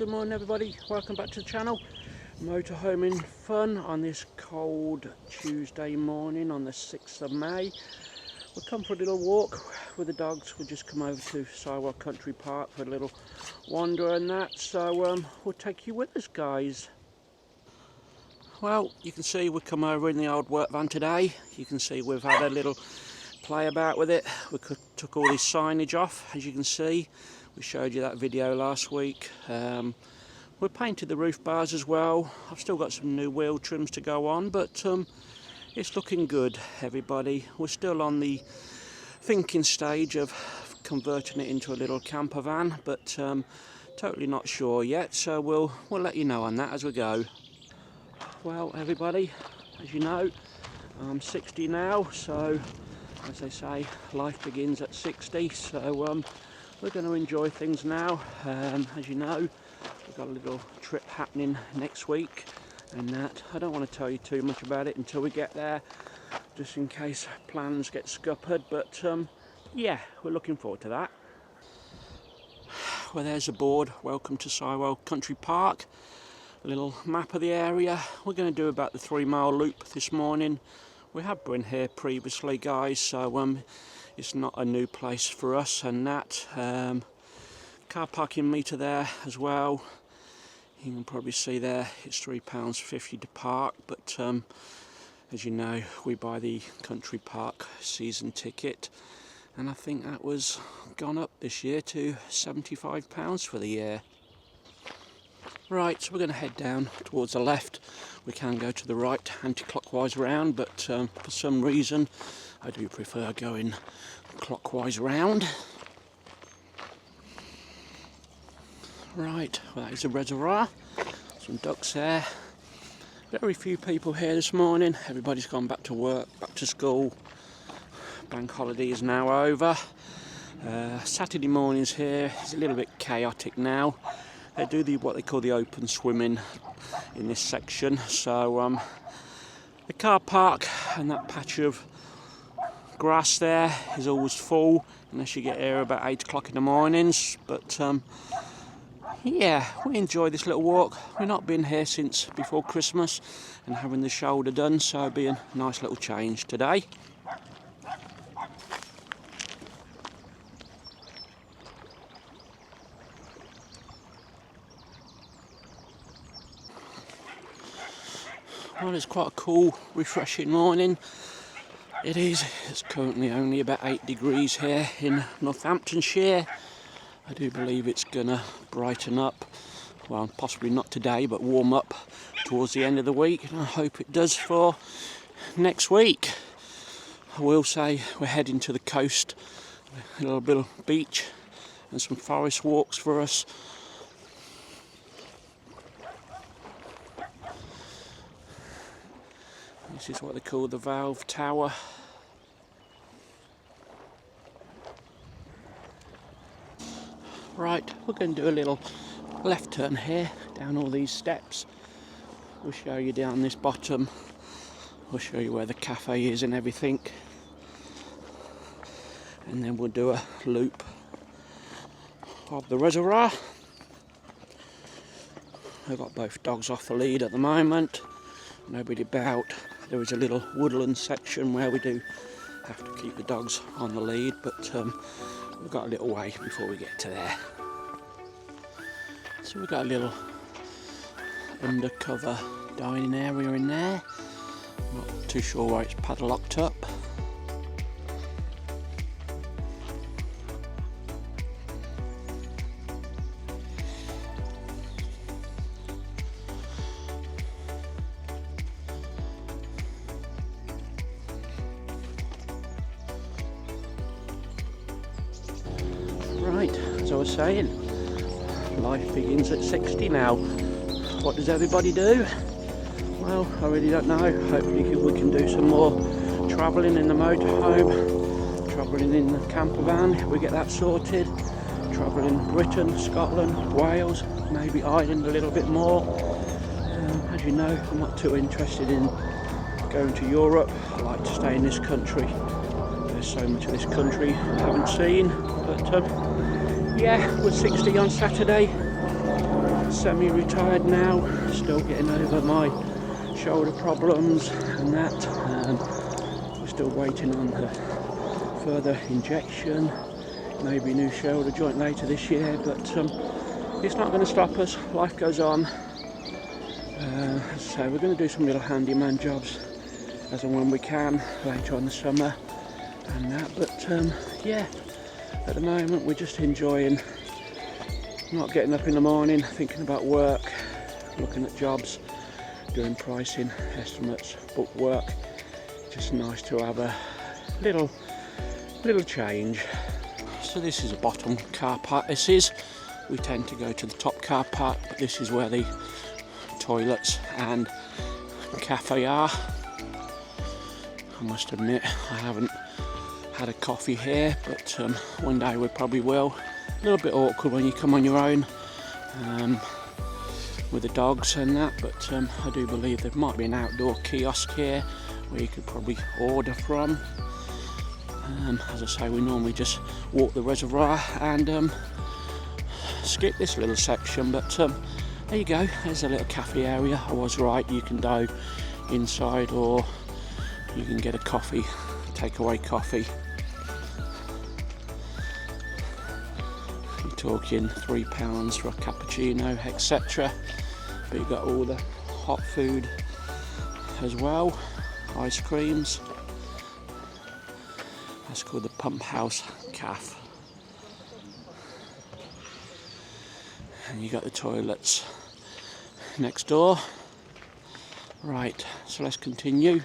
Good morning everybody, welcome back to the channel. Motorhoming fun on this cold Tuesday morning on the 6th of May. We'll come for a little walk with the dogs. We'll just come over to Sywell Country Park for a little wander and that, so we'll take you with us, guys. Well, you can see we've come over in the old work van today. You can see we've had a little play about with it. We took all this signage off, as you can see. We showed you that video last week. We painted the roof bars as well. I've still got some new wheel trims to go on, but it's looking good, everybody. We're still on the thinking stage of converting it into a little camper van, but totally not sure yet, so we'll let you know on that as we go. Well, everybody, as you know, I'm 60 now, so as they say, life begins at 60, so we're going to enjoy things now. As you know, we've got a little trip happening next week, and that I don't want to tell you too much about it until we get there, just in case plans get scuppered, but yeah, we're looking forward to that. Well, there's a board, welcome to Sywell Country Park. A little map of the area. We're going to do about the 3-mile loop this morning. We have been here previously, guys, so it's not a new place for us and that. Car parking meter there as well. You can probably see there it's £3.50 to park, but as you know, we buy the country park season ticket, and I think that was gone up this year to £75 for the year. Right, so we're going to head down towards the left. We can go to the right anti-clockwise round, but for some reason I do prefer going clockwise round. Right, well, that is a reservoir. Some ducks there. Very few people here this morning. Everybody's gone back to work, back to school. Bank holiday is now over. Saturday mornings here is a little bit chaotic now. They do what they call the open swimming in this section, so the car park and that patch of grass there is always full unless you get here about 8 o'clock in the mornings, but yeah, we enjoy this little walk. We've not been here since before Christmas and having the shoulder done, so it'll be a nice little change today. Well, it's quite a cool, refreshing morning. It is. It's currently only about 8 degrees here in Northamptonshire. I do believe it's gonna brighten up. Well, possibly not today, but warm up towards the end of the week, and I hope it does for next week. I will say we're heading to the coast, a little bit of beach and some forest walks for us. This is what they call the Valve Tower. Right, we're going to do a little left turn here, down all these steps. We'll show you down this bottom. We'll show you where the cafe is and everything. And then we'll do a loop of the reservoir. I've got both dogs off the lead at the moment. Nobody about. There is a little woodland section where we do have to keep the dogs on the lead, but we've got a little way before we get to there. So we've got a little undercover dining area in there. Not too sure why it's padlocked up. Right, as I was saying, life begins at 60 now. What does everybody do? Well, I really don't know. Hopefully we can do some more travelling in the motorhome, travelling in the camper van if we get that sorted, travelling Britain, Scotland, Wales, maybe Ireland a little bit more. As you know, I'm not too interested in going to Europe. I like to stay in this country. There's so much of this country I haven't seen, but yeah, we're 60 on Saturday. semi-retired now, still getting over my shoulder problems and that. We're still waiting on the further injection, maybe new shoulder joint later this year, but it's not going to stop us. Life goes on. So we're going to do some little handyman jobs as and when we can later on the summer and that, but yeah, at the moment we're just enjoying not getting up in the morning thinking about work, looking at jobs, doing pricing estimates, book work. Just nice to have a little change. So this is a bottom car park. We tend to go to the top car park, but this is where the toilets and cafe are. I must admit I haven't had a coffee here, but one day we probably will. A little bit awkward when you come on your own with the dogs and that, but I do believe there might be an outdoor kiosk here where you could probably order from. As I say, we normally just walk the reservoir and skip this little section, but there you go, there's a little cafe area. I was right, you can go inside or you can get a coffee, takeaway coffee. You're talking £3 for a cappuccino, etc. But you've got all the hot food as well, ice creams. That's called the Pump House Cafe. And you got the toilets next door. Right, so let's continue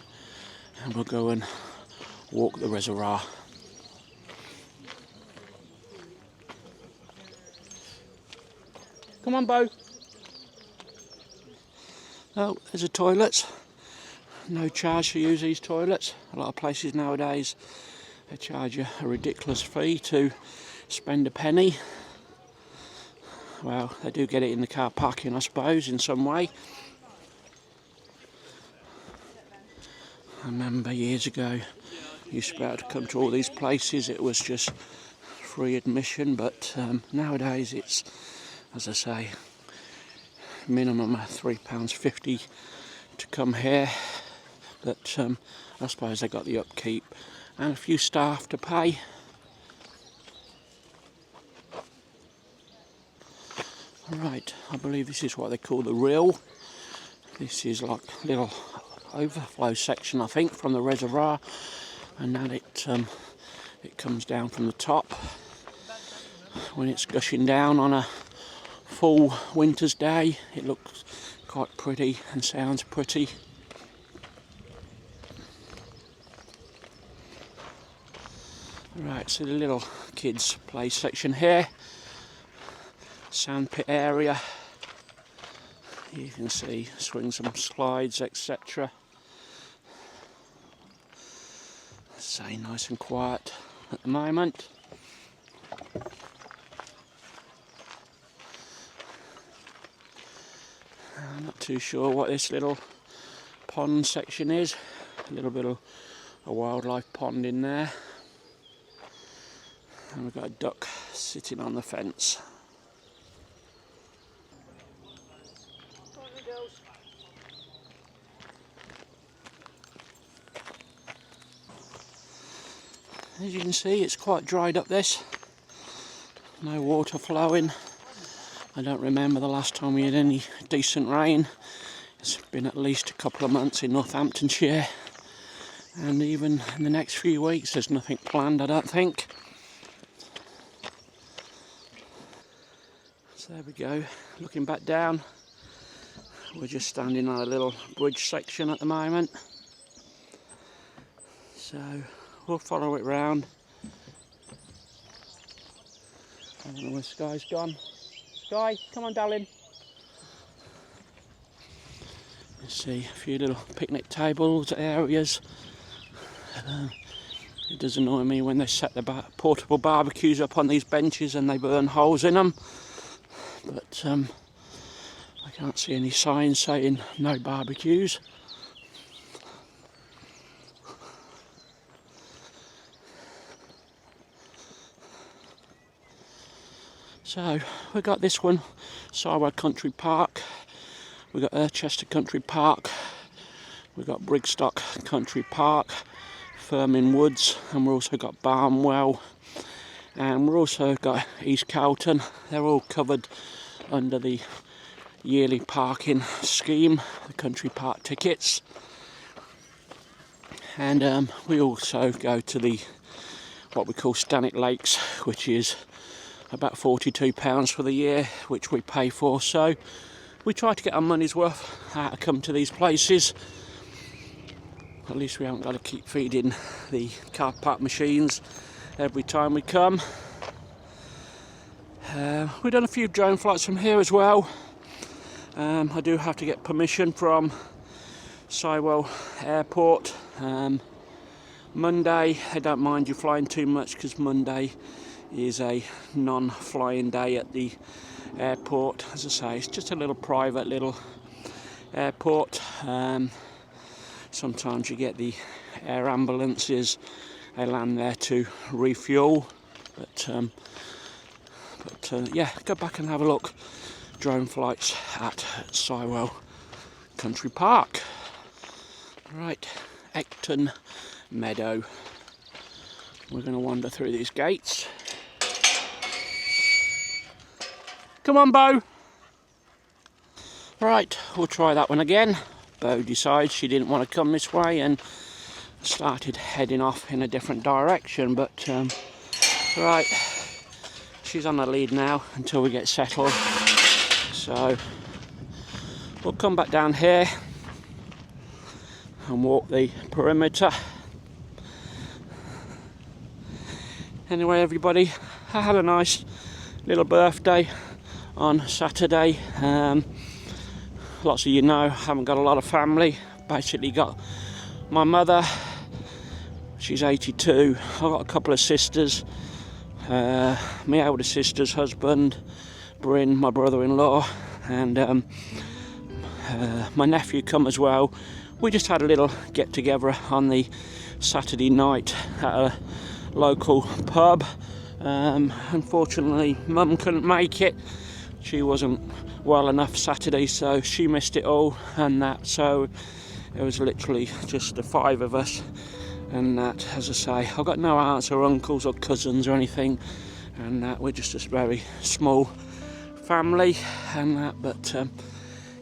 and we'll go and walk the reservoir. Come on, Bo. Oh, there's the toilets. No charge to use these toilets. A lot of places nowadays they charge you a ridiculous fee to spend a penny. Well, they do get it in the car parking, I suppose, in some way. I remember years ago, you used to be able to come to all these places. It was just free admission, but nowadays it's, as I say, minimum £3.50 to come here. But I suppose they got the upkeep and a few staff to pay. Right, I believe this is what they call the rill. This is like a little overflow section, I think, from the reservoir, and then it comes down from the top. When it's gushing down on a full winter's day, it looks quite pretty and sounds pretty. Right, so the little kids play section here, sandpit area. You can see swings and slides, etc. Say nice and quiet at the moment. I'm not too sure what this little pond section is. A little bit of a wildlife pond in there. And we've got a duck sitting on the fence. As you can see, it's quite dried up, this. No water flowing. I don't remember the last time we had any decent rain. It's been at least a couple of months in Northamptonshire. And even in the next few weeks, there's nothing planned, I don't think. So there we go, looking back down. We're just standing on a little bridge section at the moment. So we'll follow it round. I don't know where Sky's gone. Sky, come on, darling. You see a few little picnic tables areas. It does annoy me when they set the portable barbecues up on these benches and they burn holes in them. But I can't see any signs saying no barbecues. So we got this one, Sywell Country Park. We got Chester Country Park. We got Brigstock Country Park, Firmin Woods, and we've also got Barnwell, and we've also got East Calton. They're all covered under the yearly parking scheme, the country park tickets. And we also go to the what we call Scenic Lakes, which is about £42 for the year, which we pay for. So we try to get our money's worth out to come to these places. At least we haven't got to keep feeding the car park machines every time we come. We've done a few drone flights from here as well. I do have to get permission from Sywell Airport. Monday, I don't mind you flying too much because Monday is a non-flying day at the airport. As I say, it's just a little private little airport. Sometimes you get the air ambulances, they land there to refuel. But yeah, go back and have a look. Drone flights at Sywell Country Park. Right, Ecton Meadow. We're going to wander through these gates. Come on, Bo. Right, we'll try that one again. Bo decides she didn't want to come this way and started heading off in a different direction. But right, she's on the lead now until we get settled. So we'll come back down here and walk the perimeter. Anyway, everybody, I had a nice little birthday on Saturday. Lots of you know I haven't got a lot of family. Basically got my mother, she's 82. I've got a couple of sisters, my older sister's husband, Bryn, my brother-in-law, and my nephew come as well. We just had a little get together on the Saturday night at a local pub. Unfortunately, Mum couldn't make it. She wasn't well enough Saturday, so she missed it all and that. So it was literally just the five of us and that. As I say, I've got no aunts or uncles or cousins or anything, and that we're just a very small family and that. But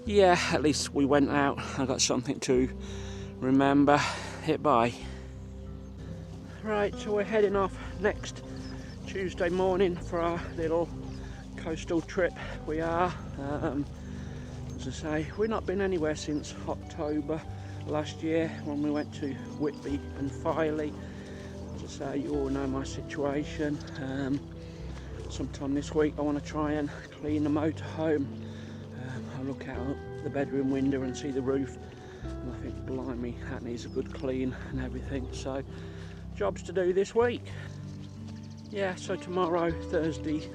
yeah, at least we went out. I got something to remember it by. Right, so we're heading off next Tuesday morning for our little coastal trip. We are, as I say, we've not been anywhere since October last year when we went to Whitby and Filey. As I say, you all know my situation. Sometime this week I want to try and clean the motorhome. I look out the bedroom window and see the roof, and I think, blimey, that needs a good clean and everything. So jobs to do this week. Yeah, so tomorrow, Thursday,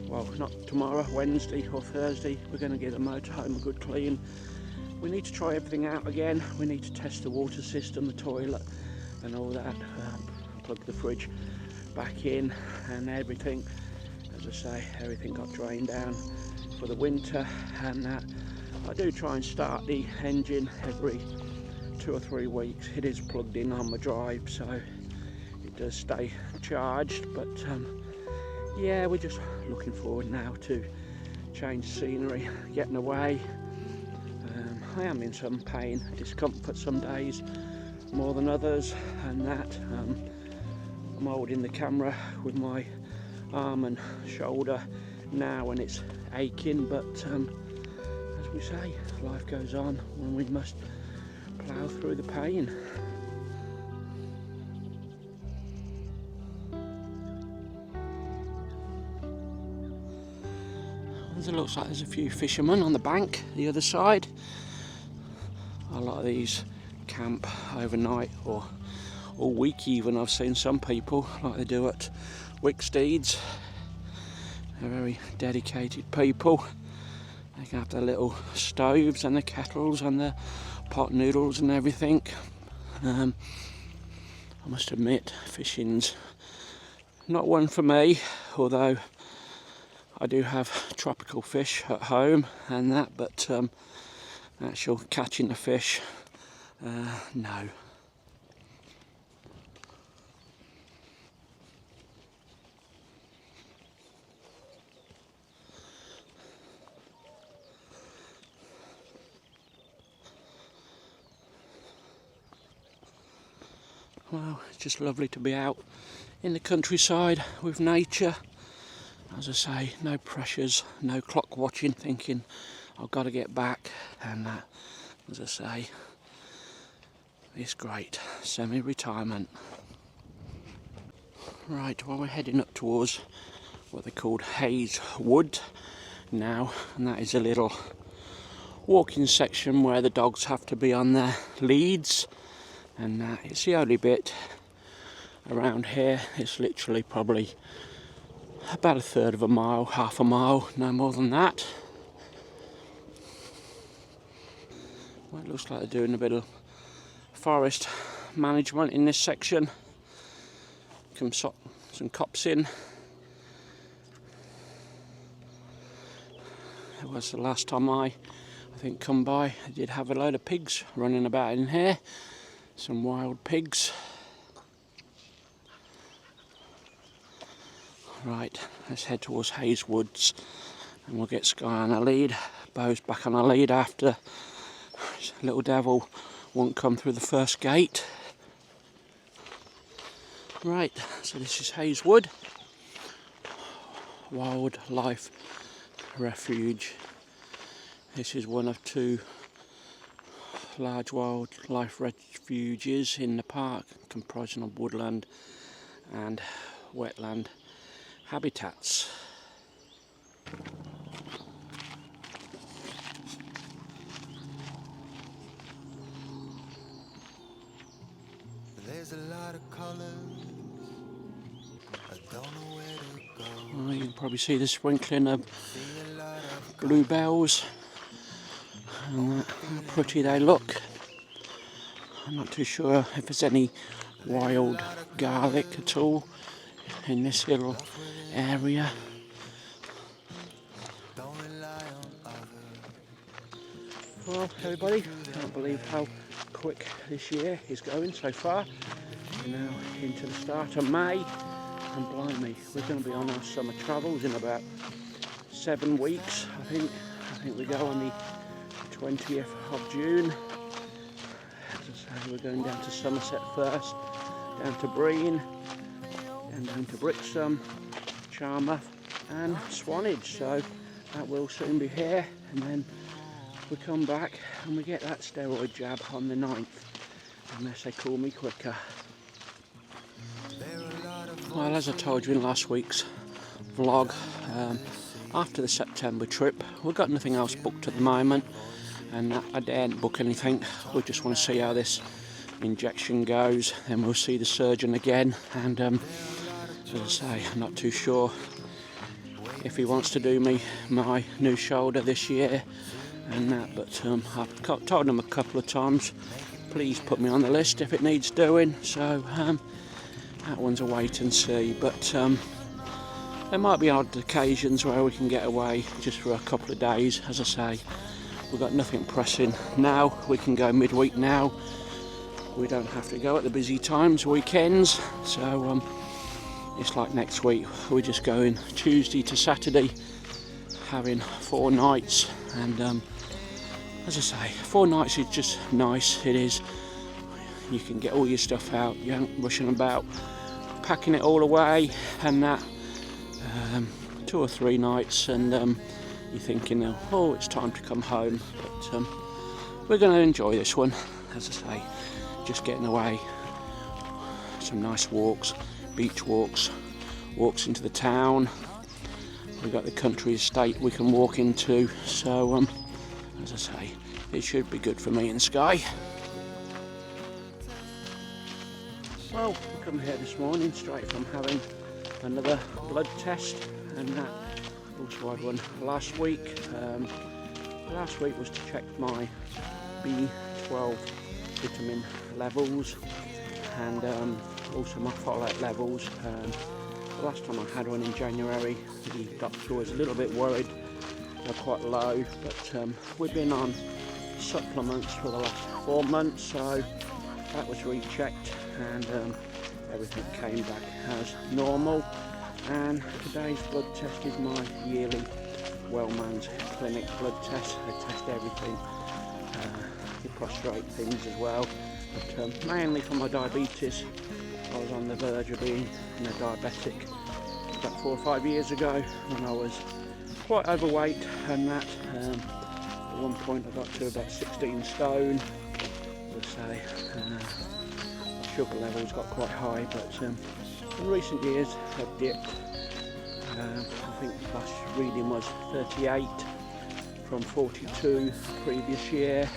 well, not tomorrow, Wednesday or Thursday, we're going to give the motorhome a good clean. We need to try everything out again. We need to test the water system, the toilet and all that, plug the fridge back in and everything. As I say, everything got drained down for the winter and that. I do try and start the engine every 2 or 3 weeks. It is plugged in on my drive, so it does stay charged. But yeah, we're just looking forward now to change scenery, getting away. I am in some pain, discomfort some days more than others and that. I'm holding the camera with my arm and shoulder now and it's aching, but as we say, life goes on and we must plough through the pain. It looks like there's a few fishermen on the bank the other side. A lot of these camp overnight or all week even. I've seen some people like they do at Wicksteeds. They're very dedicated people. They can have their little stoves and their kettles and their pot noodles and everything. I must admit, fishing's not one for me, although I do have tropical fish at home and that, but actual catching the fish, no. Well, it's just lovely to be out in the countryside with nature. As I say, no pressures, no clock watching, thinking I've got to get back, and that, as I say, it's great, semi-retirement. Right, well, we're heading up towards what they called Hayes Wood now, and that is a little walking section where the dogs have to be on their leads, and it's the only bit around here. It's literally probably about a third of a mile, half a mile, no more than that. Well, it looks like they're doing a bit of forest management in this section. Some cops in. It was the last time I think come by. I did have a load of pigs running about in here. Some wild pigs. Right, let's head towards Hayes Woods and we'll get Sky on a lead. Bo's back on a lead after little devil won't come through the first gate. Right, so this is Hayes Wood, wildlife refuge. This is one of two large wildlife refuges in the park, comprising of woodland and wetland habitats. There's a lot of colours, I don't know where to go. Well, you can probably see the sprinkling of bluebells and how pretty they look. I'm not too sure if there's any wild garlic at all in this little area. Well, everybody, can't believe how quick this year is going so far. We're now into the start of May, and blimey, we're going to be on our summer travels in about 7 weeks. I think we go on the 20th of June. As I say, we're going down to Somerset first, down to Breen, and down to Brixham, Charmouth and Swanage. So that will soon be here, and then we come back and we get that steroid jab on the 9th, unless they call me quicker. Well, as I told you in last week's vlog, after the September trip, we've got nothing else booked at the moment, and I daren't book anything. We just want to see how this injection goes, then we'll see the surgeon again, and as I say, I'm not too sure if he wants to do my new shoulder this year and that, but I've told him a couple of times, please put me on the list if it needs doing, so that one's a wait and see. But there might be odd occasions where we can get away just for a couple of days. As I say, we've got nothing pressing now. We can go midweek now. We don't have to go at the busy times, weekends, so it's like next week, we're just going Tuesday to Saturday, having 4 nights, and as I say, 4 nights is just nice. It is. You can get all your stuff out, you aren't rushing about packing it all away, and that 2 or 3 nights, and you're thinking, oh, it's time to come home, but we're going to enjoy this one. As I say, just getting away, some nice walks, beach walks, walks into the town. We've got the country estate we can walk into, so as I say, it should be good for me and Sky. Well, we come here this morning straight from having another blood test, and that also had one last week. Last week was to check my B12 vitamin levels and also my folate levels. Last time I had one in January, the doctor was a little bit worried. They're quite low, but we've been on supplements for the last 4 months, so that was rechecked and everything came back as normal. And today's blood test is my yearly Wellman's Clinic blood test. They test everything, the prostate things as well, but mainly for my diabetes. I was on the verge of being diabetic about 4 or 5 years ago when I was quite overweight, and that at one point I got to about 16 stone. As I say, sugar levels got quite high, but in recent years I've dipped. I think last reading was 38 from 42 previous year.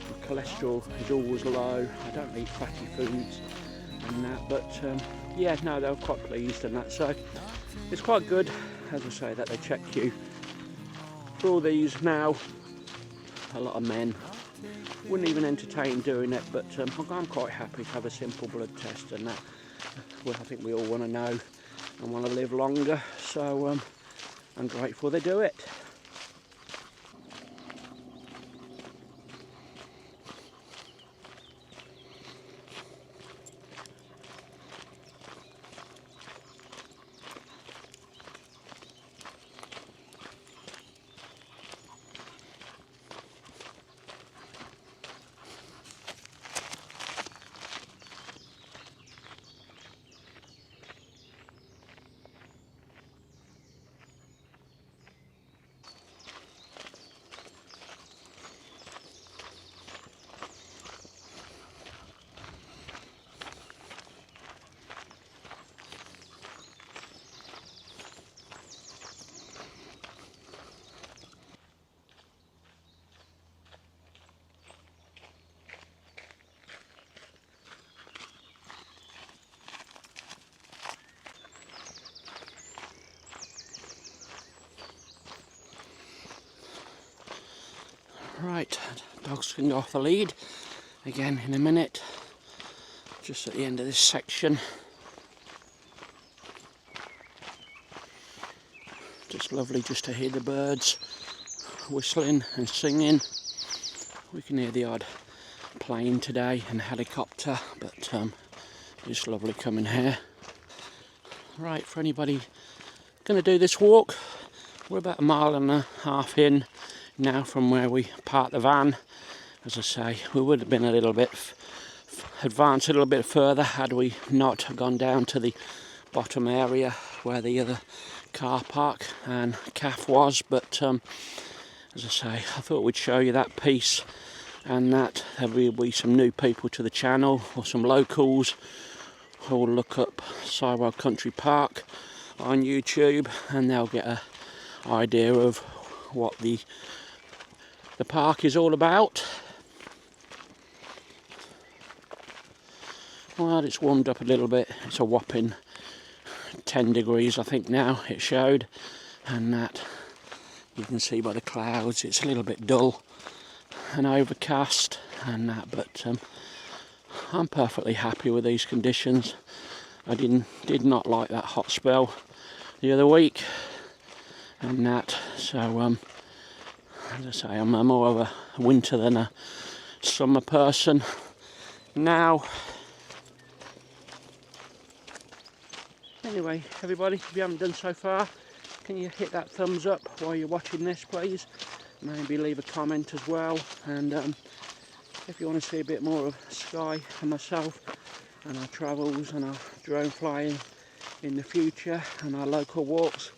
My cholesterol is always low. I don't eat fatty foods and that, but yeah, no, they were quite pleased and that, so it's quite good, as I say, that they check you for all these. Now a lot of men wouldn't even entertain doing it, but I'm quite happy to have a simple blood test and that. Well, I think we all want to know and want to live longer, so I'm grateful they do it. Right, dogs can go off the lead again in a minute, just at the end of this section. Just lovely just to hear the birds whistling and singing. We can hear the odd plane today and helicopter, but it's lovely coming here. Right, for anybody going to do this walk, we're about 1.5 miles in now from where we parked the van. As I say, we would have been a little bit advanced a little bit further had we not gone down to the bottom area where the other car park and calf was, but as I say, I thought we'd show you that piece, and that there will be some new people to the channel or some locals who will look up Sywell Country Park on YouTube, and they'll get an idea of what the park is all about. Well, it's warmed up a little bit. It's a whopping 10 degrees I think now it showed, and that you can see by the clouds it's a little bit dull and overcast and that, but I'm perfectly happy with these conditions. I did not like that hot spell the other week and that, so as I say, I'm more of a winter than a summer person now. Anyway, everybody, if you haven't done so far, can you hit that thumbs up while you're watching this, please? Maybe leave a comment as well, and if you want to see a bit more of Sky and myself and our travels and our drone flying in the future and our local walks,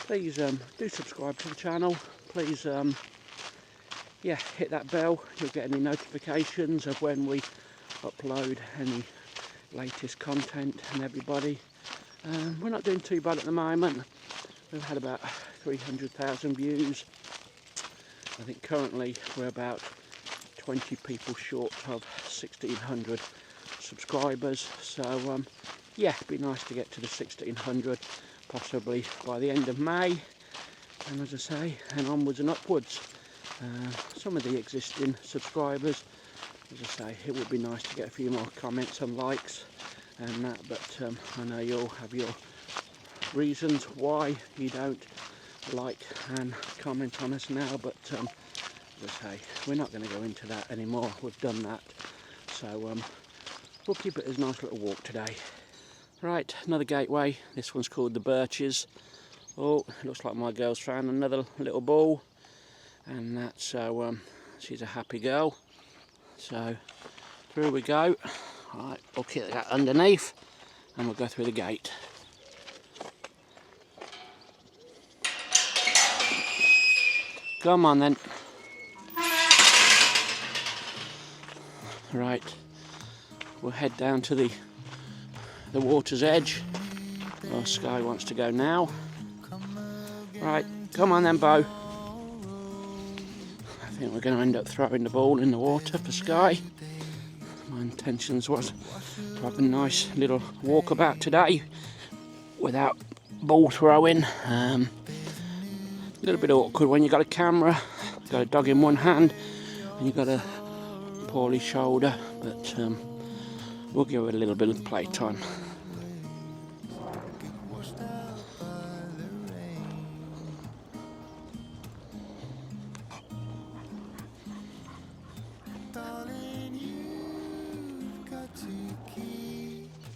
please do subscribe to the channel. Please yeah, hit that bell. You'll get any notifications of when we upload any latest content. And everybody, we're not doing too bad at the moment. We've had about 300,000 views. I think currently we're about 20 people short of 1,600 subscribers, so yeah, it'd be nice to get to the 1,600 possibly by the end of May, and as I say, and onwards and upwards. Some of the existing subscribers, as I say, it would be nice to get a few more comments and likes and that, but I know you all have your reasons why you don't like and comment on us now, but as I say, we're not going to go into that anymore. We've done that, so we'll keep it as a nice little walk today. Right, another gateway. This one's called the Birches. Oh, it looks like my girl's found another little ball, and that's so she's a happy girl. So through we go. Right, we'll keep that underneath and we'll go through the gate. Come on then. Right, we'll head down to the water's edge. Oh, Sky wants to go now. Right, come on then, Bo. I think we're going to end up throwing the ball in the water for Sky. My intentions was to have a nice little walkabout today without ball throwing. A little bit awkward when you've got a camera, got a dog in one hand and you've got a poorly shoulder, but we'll give it a little bit of playtime.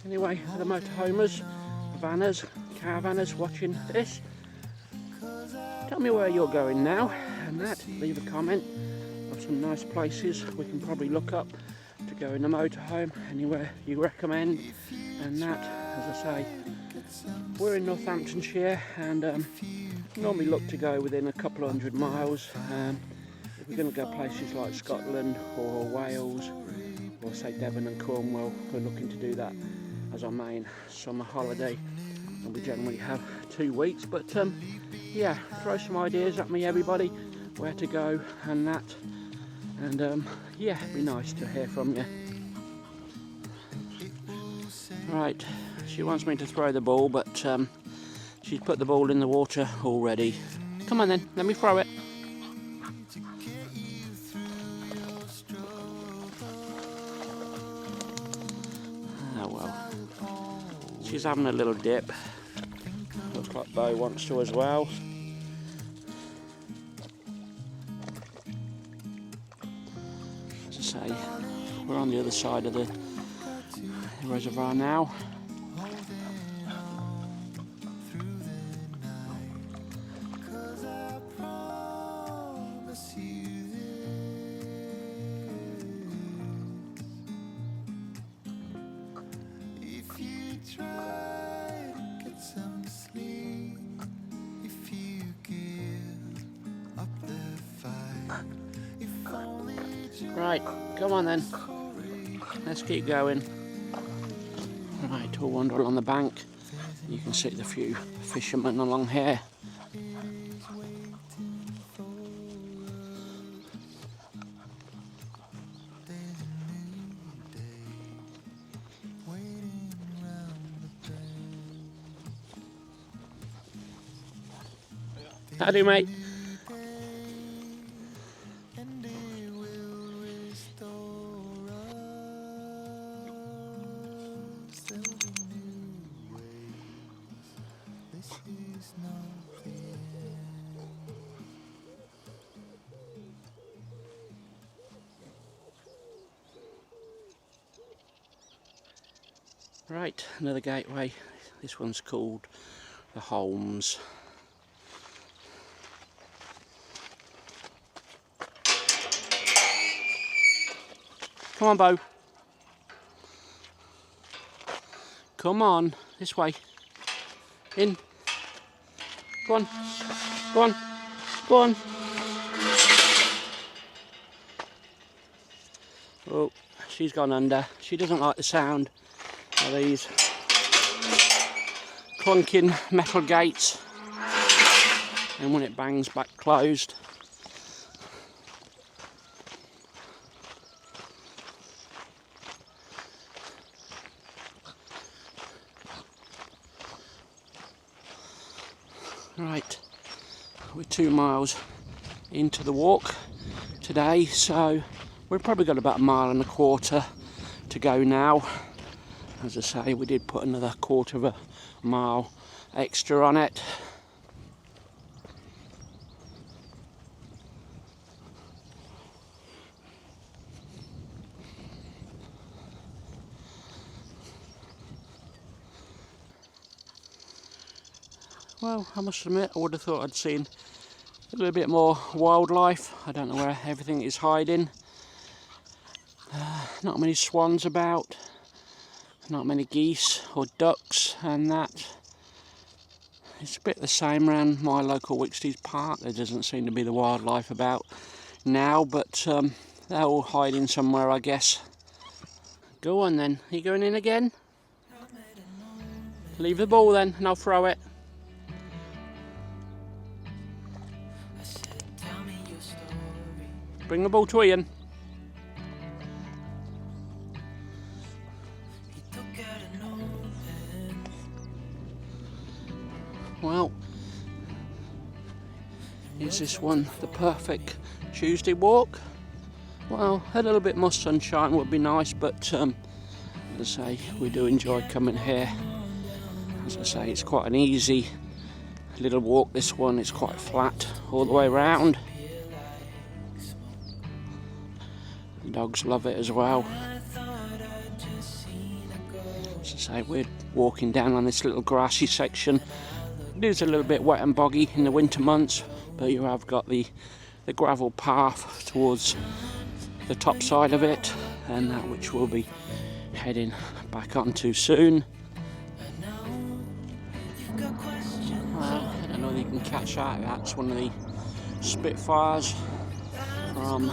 Anyway, for the motorhomers, vanners, caravanners watching this, tell me where you're going now, and that, leave a comment of some nice places we can probably look up to go in the motorhome, anywhere you recommend, and that, as I say, we're in Northamptonshire, and normally look to go within a couple of 100 miles. If we're going to go places like Scotland or Wales, or say Devon and Cornwall, we're looking to do that as our main summer holiday, and we generally have 2 weeks, but yeah, throw some ideas at me, everybody, where to go and that, and yeah, it'd be nice to hear from you. Right, she wants me to throw the ball, but she's put the ball in the water already. Come on then, let me throw it. Oh well. She's having a little dip. Looks like Bo wants to as well. As I say, we're on the other side of the reservoir now. Right, come on then. Let's keep going. Right, we'll wander along the bank. You can see the few fishermen along here. Howdy, mate. Right, another gateway. This one's called the Holmes. Come on, Bo. Come on, this way. In. Go on. Go on. Go on. Oh, she's gone under. She doesn't like the sound of these clunking metal gates, and when it bangs back closed. Right, we're 2 miles into the walk today, so we've probably got about 1.25 miles to go now. As I say, we did put another 1/4 mile extra on it. Well, I must admit, I would have thought I'd seen a little bit more wildlife. I don't know where everything is hiding. Not many swans about, not many geese or ducks and that. It's a bit the same around my local Wicksteed Park. There doesn't seem to be the wildlife about now, but they're all hiding somewhere, I guess. Go on then, are you going in again? Leave the ball then and I'll throw it. Bring the ball to Ian. Well, is this one the perfect Tuesday walk? Well, a little bit more sunshine would be nice, but as I say, we do enjoy coming here. As I say, it's quite an easy little walk, this one. It's quite flat all the way around. The dogs love it as well. As I say, we're walking down on this little grassy section. It is a little bit wet and boggy in the winter months, but you have got the gravel path towards the top side of it, and that which we'll be heading back onto soon. Well, I don't know if you can catch that. That's one of the Spitfires from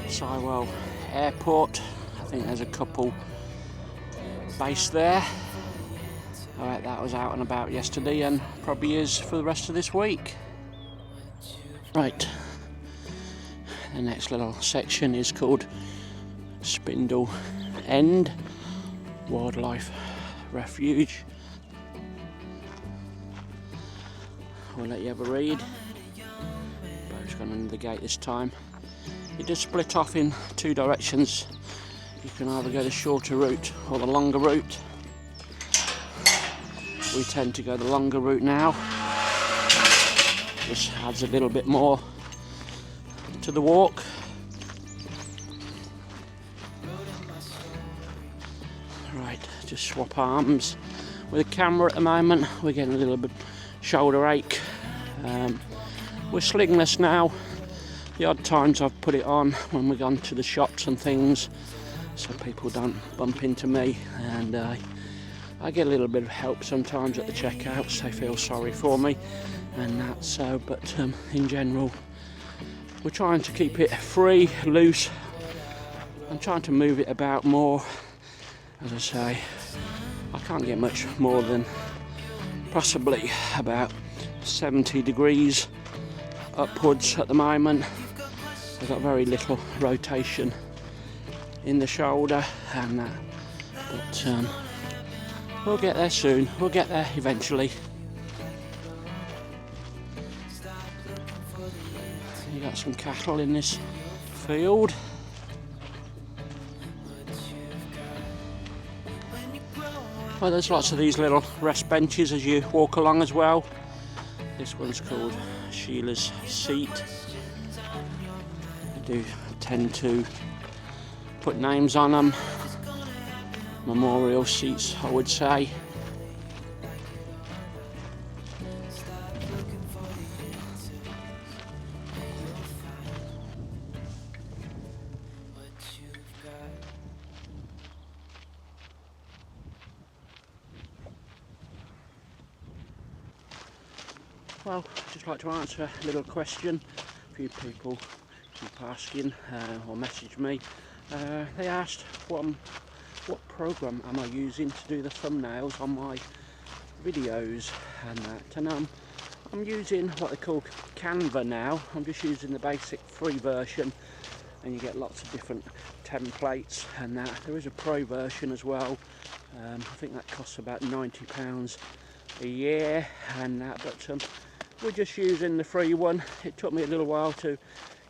Sywell Airport. I think there's a couple based there. Alright, that was out and about yesterday and probably is for the rest of this week. Right, the next little section is called Spindle End Wildlife Refuge. We'll let you have a read. Boat's gone under the gate this time. It does split off in two directions. You can either go the shorter route or the longer route. We tend to go the longer route now. Just adds a little bit more to the walk. Right, just swap arms with the camera at the moment. We're getting a little bit shoulder ache. We're slingless now. The odd times I've put it on when we've gone to the shops and things, so people don't bump into me, and I get a little bit of help sometimes at the checkouts. They feel sorry for me and that, so, but in general we're trying to keep it free, loose. I'm trying to move it about more. As I say, I can't get much more than possibly about 70 degrees upwards at the moment. I've got very little rotation in the shoulder and that, but we'll get there soon. We'll get there eventually. You got some cattle in this field. Well, there's lots of these little rest benches as you walk along as well. This one's called Sheila's Seat. I do tend to put names on them. Memorial seats, I would say. Well, I'd just like to answer a little question. A few people keep asking or message me. They asked what program am I using to do the thumbnails on my videos and that, and I'm using what they call Canva now. I'm just using the basic free version, and you get lots of different templates and that. There is a pro version as well. I think that costs about £90 a year and that, but we're just using the free one. It took me a little while to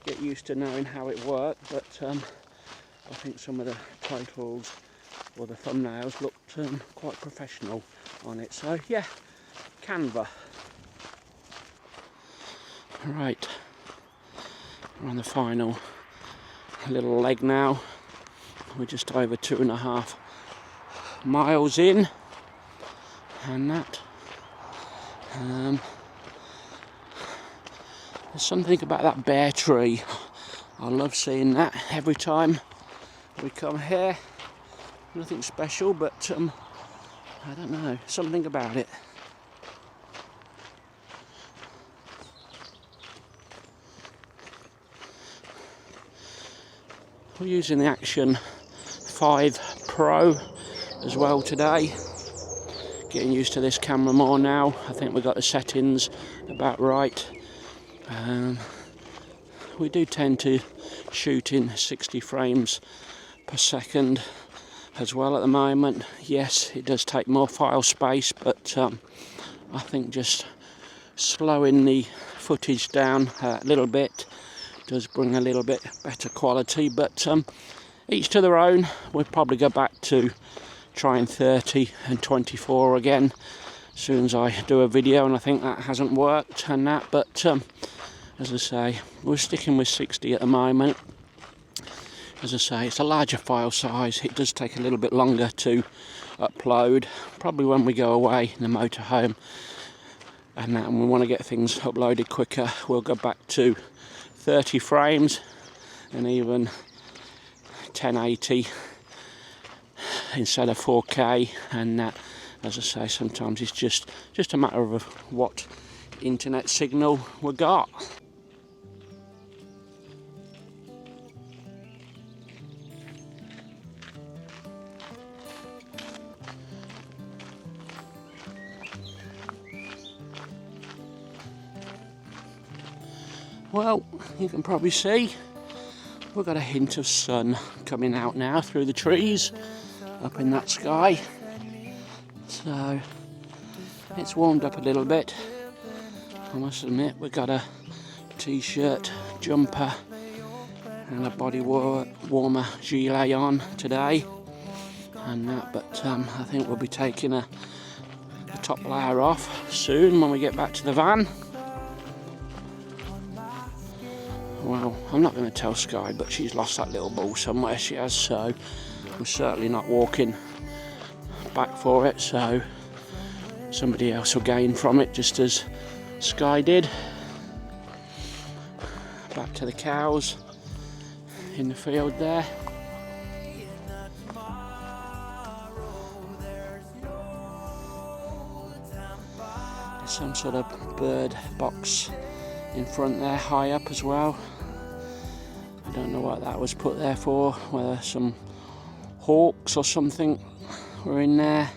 get used to knowing how it worked, but I think some of the titles or the thumbnails looked quite professional on it. So yeah, Canva. Right, we're on the final little leg now. We're just over 2.5 miles in, and that there's something about that bare tree. I love seeing that every time we come here. Nothing special, but I don't know, something about it. We're using the Action 5 Pro as well today. Getting used to this camera more now. I think we got the settings about right. We do tend to shoot in 60 frames per second as well at the moment. Yes, it does take more file space, but I think just slowing the footage down a little bit does bring a little bit better quality. But each to their own. We'll probably go back to trying 30 and 24 again as soon as I do a video, and I think that hasn't worked and that, but as I say, we're sticking with 60 at the moment. As I say, it's a larger file size. It does take a little bit longer to upload. Probably when we go away in the motorhome and that, and we want to get things uploaded quicker, we'll go back to 30 frames and even 1080 instead of 4K, and that, as I say, sometimes it's just a matter of what internet signal we got. Well, you can probably see we've got a hint of sun coming out now through the trees up in that sky. So it's warmed up a little bit. I must admit, we've got a t-shirt, jumper and a body warmer gilet on today and that, but I think we'll be taking the top layer off soon when we get back to the van. Well, I'm not going to tell Sky, but she's lost that little ball somewhere, she has, so we're certainly not walking back for it, so somebody else will gain from it just as Sky did. Back to the cows in the field there. There's some sort of bird box in front there, high up as well. I don't know what that was put there for, whether some hawks or something were in there.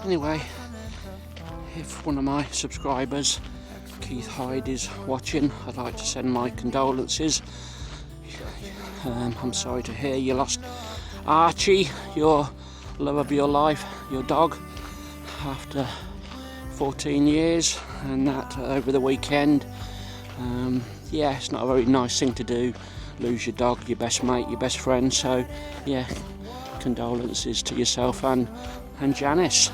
Anyway, if one of my subscribers, Keith Hyde, is watching, I'd like to send my condolences. I'm sorry to hear you lost Archie, your love of your life, your dog, after 14 years, and that over the weekend. Yeah, it's not a very nice thing to do, lose your dog, your best mate, your best friend, so yeah, condolences to yourself and Janice.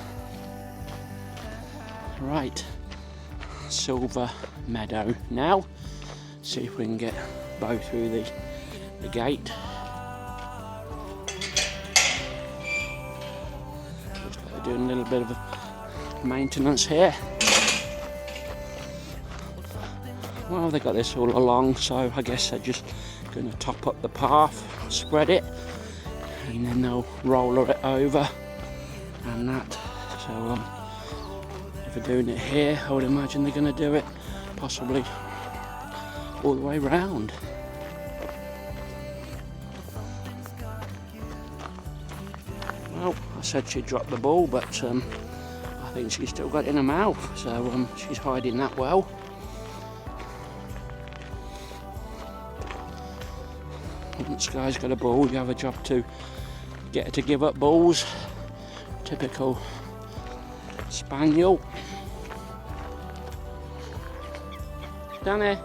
Right, Silver Meadow now. See if we can get Bo through the gate. Looks like they're doing a little bit of maintenance here. Well, they got this all along, so I guess they're just going to top up the path, spread it, and then they'll roller it over and that. So if they're doing it here, I would imagine they're going to do it possibly all the way round. Well, I said she'd drop the ball, but I think she's still got it in her mouth, so she's hiding that well. Once Sky's got a ball, you have a job to get her to give up balls. Typical spaniel. Danny.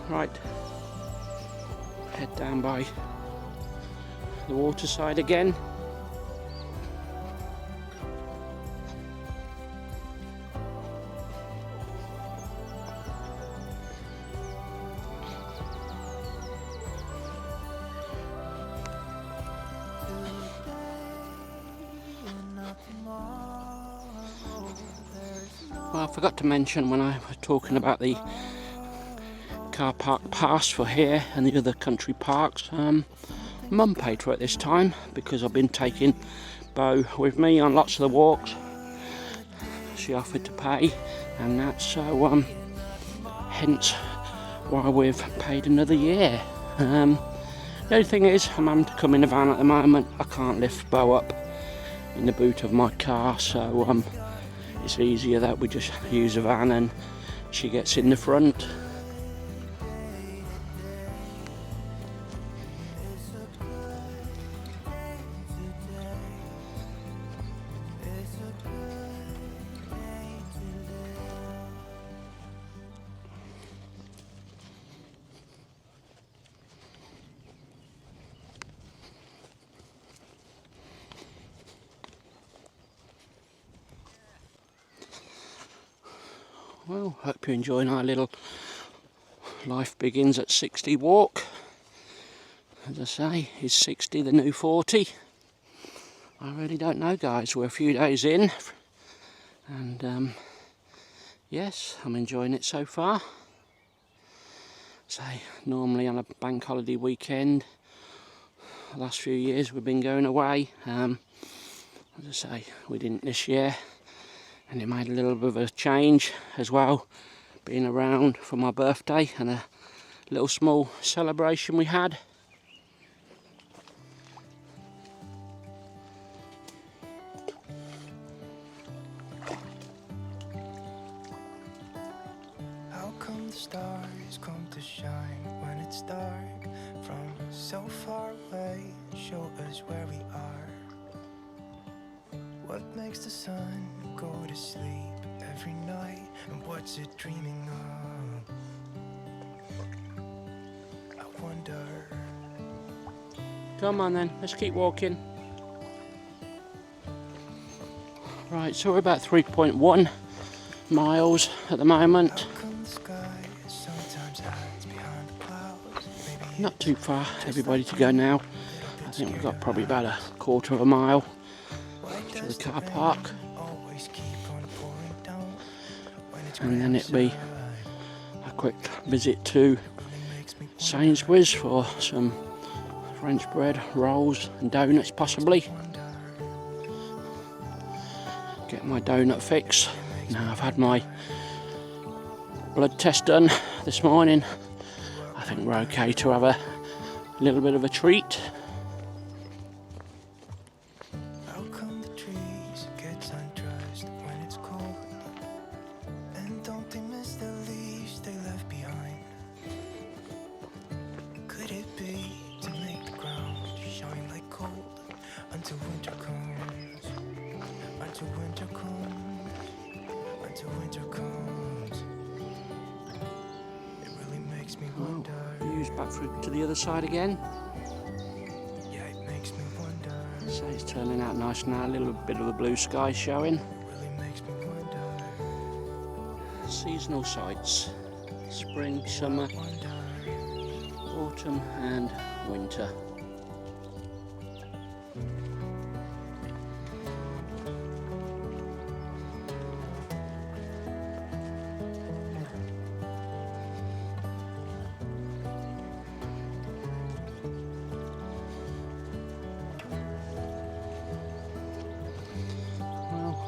Right, head down by the waterside again. Well, I forgot to mention when I was talking about the car park pass for here and the other country parks, Mum paid for it this time because I've been taking Bo with me on lots of the walks. She offered to pay and that, so hence why we've paid another year. The only thing is I'm having to come in a van at the moment. I can't lift Bo up in the boot of my car, so it's easier that we just use a van and she gets in the front. Well, hope you're enjoying our little Life Begins at 60 walk. As I say, is 60 the new 40? I really don't know, guys. We're a few days in and yes, I'm enjoying it so far. Say, normally on a bank holiday weekend, the last few years we've been going away. As I say, we didn't this year. And it made a little bit of a change as well, being around for my birthday and a little small celebration we had. How come the stars come to shine when it's dark from so far away? Show us where we are. What makes the sun go to sleep every night, and what's it dreaming of? I wonder. Come on then, let's keep walking. Right, so we're about 3.1 miles at the moment. How come the sky sometimes hides behind the clouds? Maybe Not too far, everybody to go now. I think we've got probably about a quarter of a mile to the car park, and then it'll be a quick visit to Sainsbury's for some French bread, rolls and donuts possibly. Get my donut fix. Now I've had my blood test done this morning. I think we're okay to have a little bit of a treat. Until winter comes, until winter comes, until winter comes. It really makes me wonder. Views back through to the other side again. Yeah, it makes me wonder. So it's turning out nice now, a little bit of a blue sky showing. It really makes me wonder. Seasonal sights, spring, summer, autumn and winter.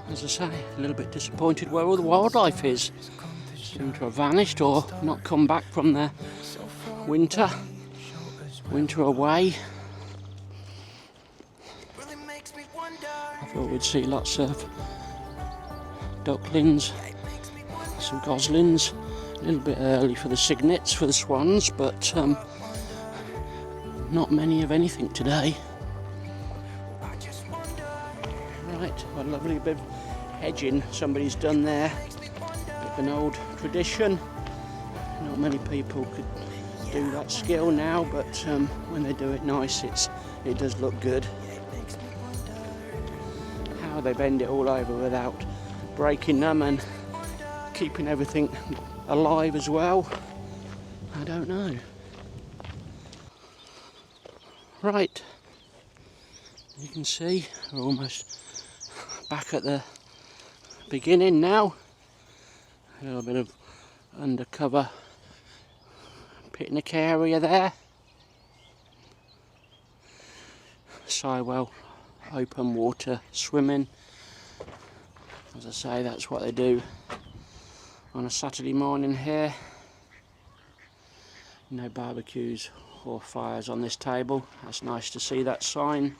As I say, a little bit disappointed where all the wildlife is. Seem to have vanished or not come back from their winter away. I thought we'd see lots of ducklings, some goslings, a little bit early for the cygnets, for the swans, but not many of anything today. Right, what a lovely bit of hedging somebody's done there. Bit of an old tradition. Not many people could do that skill now, but when they do it nice, it does look good. How they bend it all over without breaking them and keeping everything alive as well, I don't know. Right, you can see we're almost back at the beginning now. A little bit of undercover picnic area there. Sywell open water swimming. As I say, that's what they do on a Saturday morning here. No barbecues or fires on this table. That's nice to see that sign.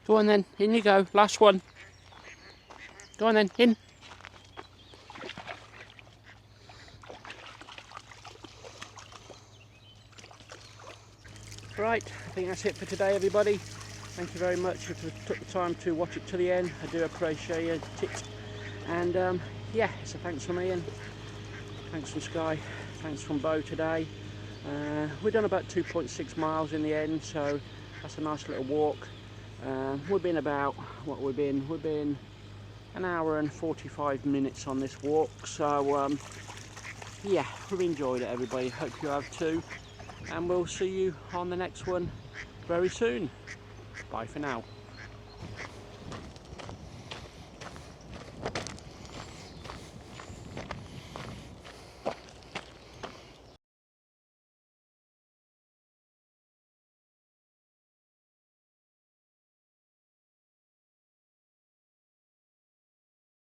Go on then, in you go, last one. Go on then, in. Right, I think that's it for today, everybody. Thank you very much if you took the time to watch it to the end. I do appreciate it. And yeah, so thanks from Ian, thanks from Sky, thanks from Bo today. We've done about 2.6 miles in the end, so that's a nice little walk. We've been about, we've been an hour and 45 minutes on this walk, so yeah, we've enjoyed it, everybody. Hope you have too, and we'll see you on the next one very soon. Bye for now.